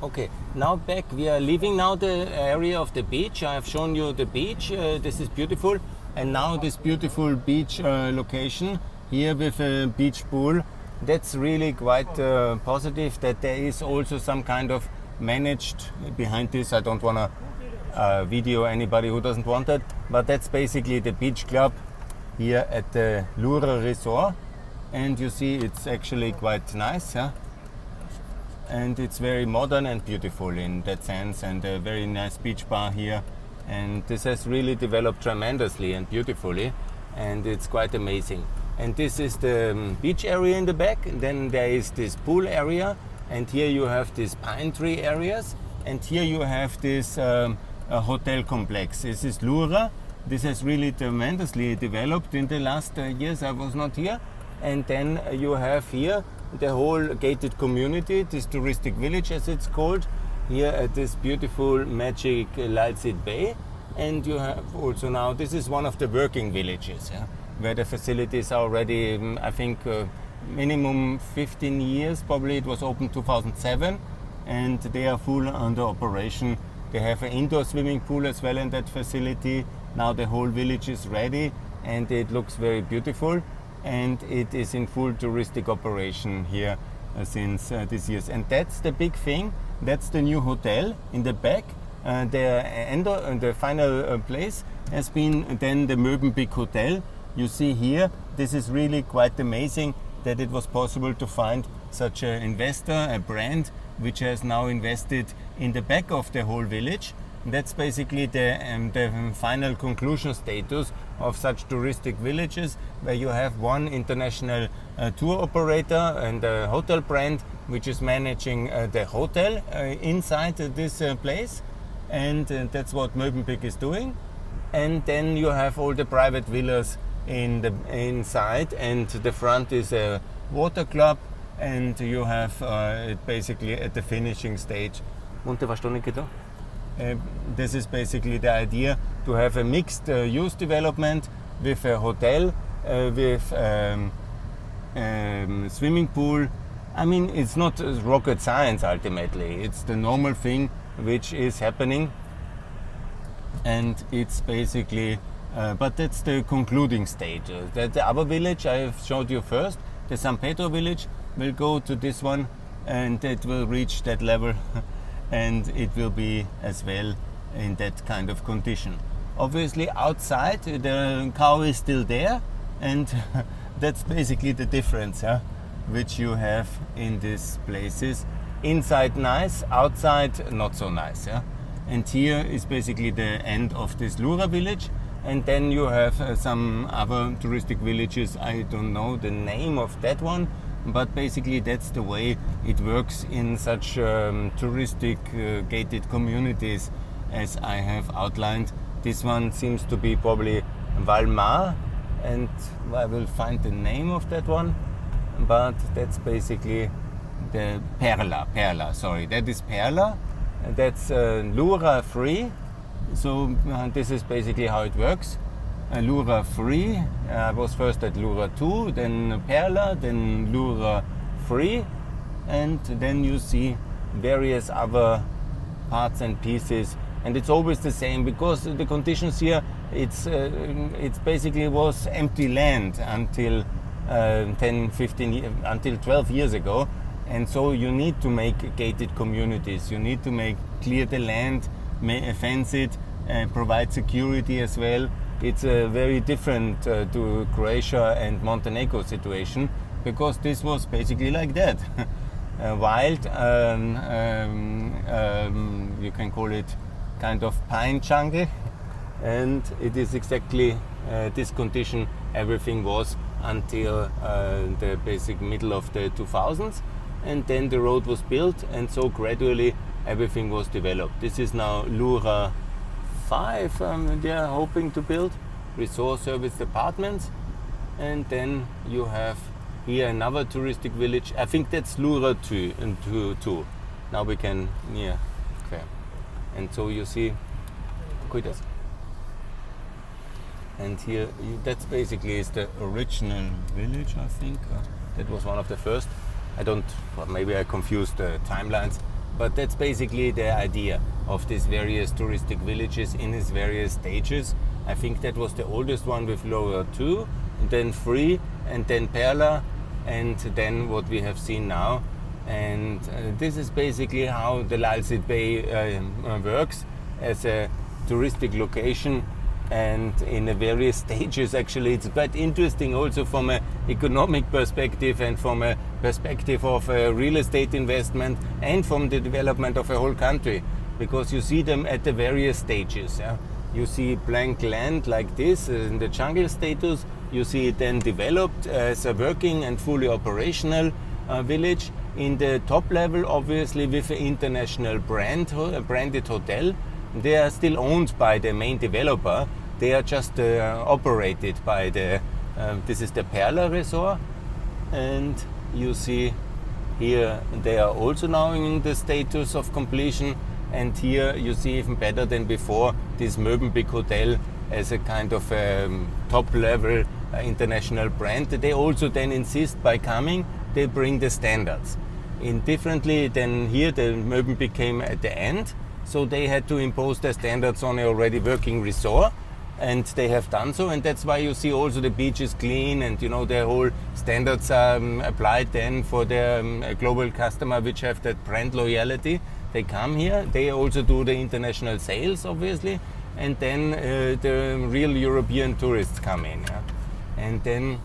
Okay, now back. We are leaving now the area of the beach. I have shown you the beach. This is beautiful. And now this beautiful beach location here with a beach pool. That's really quite positive that there is also some kind of managed behind this. I don't want to video anybody who doesn't want that. But that's basically the beach club here at the Lura Resort. And you see it's actually quite nice. Yeah? And it's very modern and beautiful in that sense, and a very nice beach bar here, and this has really developed tremendously and beautifully, and it's quite amazing. And this is the beach area in the back, and then there is this pool area, and here you have these pine tree areas, and here you have this hotel complex. This is Lura. This has really tremendously developed in the last years. I was not here. And then you have here the whole gated community, this touristic village as it's called, here at this beautiful magic Lightseed Bay. And you have also now, this is one of the working villages, yeah, where the facilities are already, I think, minimum 15 years, probably it was opened 2007, and they are full under operation. They have an indoor swimming pool as well in that facility. Now the whole village is ready and it looks very beautiful. And it is in full touristic operation here since this year. And that's the big thing. That's the new hotel in the back. The final place has been then the Movenpick Hotel. You see here, this is really quite amazing that it was possible to find such an investor, a brand, which has now invested in the back of the whole village. That's basically the final conclusion status of such touristic villages, where you have one international tour operator and a hotel brand which is managing the hotel inside this place, and that's what Movenpick is doing. And then you have all the private villas in the inside, and the front is a water club, and you have it basically at the finishing stage. This is basically the idea, to have a mixed use development with a hotel, with swimming pool. I mean, it's not rocket science ultimately, it's the normal thing which is happening, and it's basically, but that's the concluding stage. The other village I have showed you first, the San Pedro village, will go to this one, and it will reach that level. And it will be as well in that kind of condition. Obviously outside the cow is still there, and that's basically the difference, yeah, which you have in these places. Inside nice, outside not so nice. Yeah? And here is basically the end of this Lura village, and then you have some other touristic villages. I don't know the name of that one, but basically that's the way it works in such touristic gated communities as I have outlined. This one seems to be probably Valmar, and I will find the name of that one, but that's basically the Perla, sorry, that is Perla, that's Lura free. So this is basically how it works. Lura free. I was first at Lura 2, then Perla, then Lura free, and then you see various other parts and pieces, and it's always the same, because the conditions here, it's basically was empty land until 12 years ago, and so you need to make gated communities. You need to clear the land, fence it, provide security as well. It's very different to Croatia and Montenegro situation, because this was basically like that. Wild, you can call it kind of pine jungle, and it is exactly this condition everything was until the basic middle of the 2000s, and then the road was built, and so gradually everything was developed. This is now Lura 5 they are hoping to build, resort service apartments, and then you have here another touristic village. I think that's Lura 2. Now we can, yeah, okay. And so you see, and here that's basically is the original village, I think. That was one of the first. Maybe I confused the timelines, But that's basically the idea of these various touristic villages in its various stages. I think that was the oldest one with Lower 2, and then 3, and then Perla, and then what we have seen now. And this is basically how the Lalsit Bay works as a touristic location, and in the various stages. Actually, it's quite interesting also from an economic perspective and from a perspective of real estate investment and from the development of a whole country, because you see them at the various stages. Yeah? You see blank land like this in the jungle status. You see it then developed as a working and fully operational village. In the top level, obviously with an international branded hotel. They are still owned by the main developer. They are just operated by the, this is the Perla Resort. And you see here they are also now in the status of completion. And here you see even better than before this Movenpick Hotel as a kind of top level international brand. They also then insist by coming, they bring the standards. Differently than here, the Movenpick came at the end. So they had to impose their standards on an already working resort, and they have done so, and that's why you see also the beach is clean, and you know the whole standards are applied then for the global customer which have that brand loyalty. They come here, they also do the international sales obviously, and then the real European tourists come in. Yeah? And then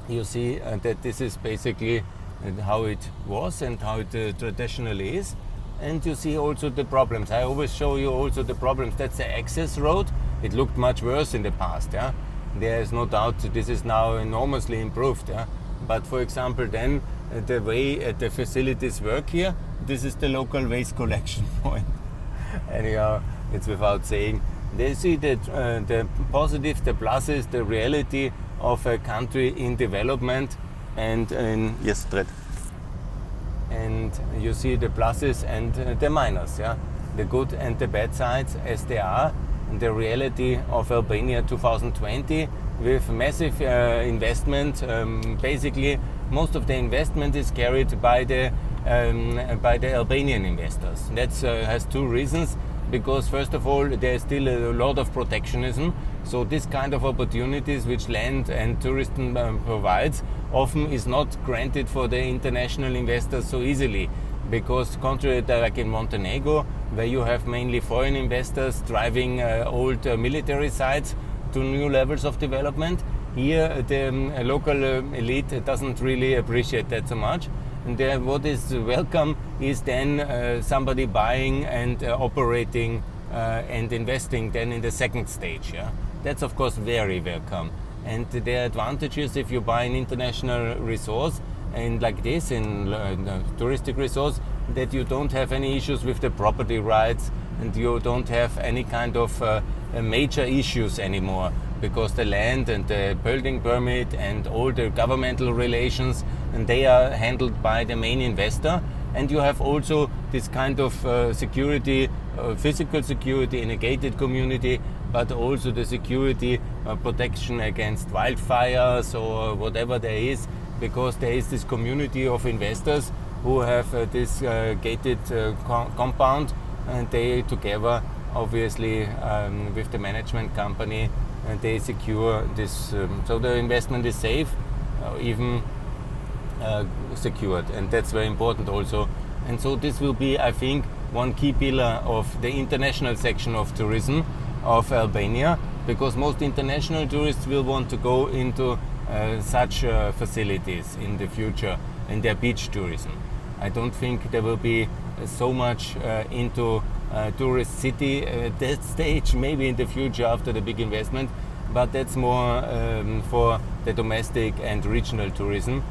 you see that this is basically how it was and how it traditionally is. And you see also the problems. I always show you also the problems. That's the access road. It looked much worse in the past. Yeah? There is no doubt this is now enormously improved. Yeah? But for example, then the way the facilities work here, this is the local waste collection point. Anyhow, it's without saying. They see that the positives, the pluses, the reality of a country in development, and yes, Dred. And you see the pluses and the minus, yeah, the good and the bad sides as they are. And the reality of Albania 2020 with massive investment. Basically, most of the investment is carried by the Albanian investors. That has two reasons. Because first of all, there is still a lot of protectionism. So this kind of opportunities which land and tourism provides often is not granted for the international investors so easily. Because contrary to like in Montenegro, where you have mainly foreign investors driving old military sites to new levels of development, here the local elite doesn't really appreciate that so much. And what is welcome is then somebody buying and operating and investing then in the second stage. Yeah? That's of course very welcome. And the advantages if you buy an international resource and like this in touristic resource, that you don't have any issues with the property rights and you don't have any kind of major issues anymore, because the land and the building permit and all the governmental relations, and they are handled by the main investor. And you have also this kind of security, physical security in a gated community, but also the security protection against wildfires or whatever there is, because there is this community of investors who have this gated compound, and they together obviously with the management company, they secure this, so the investment is safe, even secured, and that's very important also. And so this will be, I think, one key pillar of the international section of tourism of Albania, because most international tourists will want to go into such facilities in the future in their beach tourism. I don't think there will be so much into tourist city at that stage, maybe in the future after the big investment, but that's more for the domestic and regional tourism.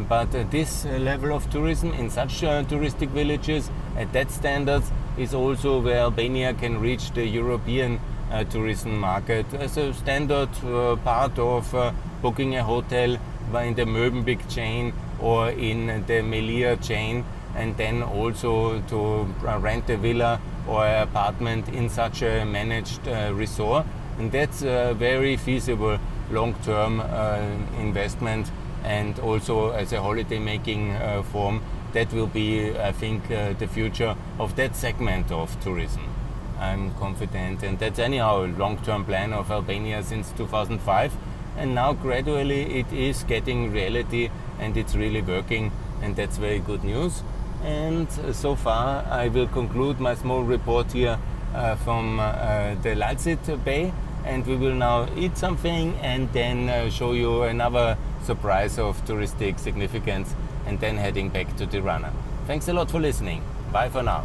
But this level of tourism in such touristic villages at that standards is also where Albania can reach the European tourism market as a standard part of booking a hotel in the Movenpick chain or in the Melia chain, and then also to rent a villa or an apartment in such a managed resort. And that's a very feasible long-term investment, and also as a holiday making form that will be, I think, the future of that segment of tourism. I'm confident, and that's anyhow a long-term plan of Albania since 2005, and now gradually it is getting reality and it's really working, and that's very good news. And so far I will conclude my small report here from the Lalsit Bay, and we will now eat something and then show you another surprise of touristic significance, and then heading back to Tirana. Thanks a lot for listening. Bye for now.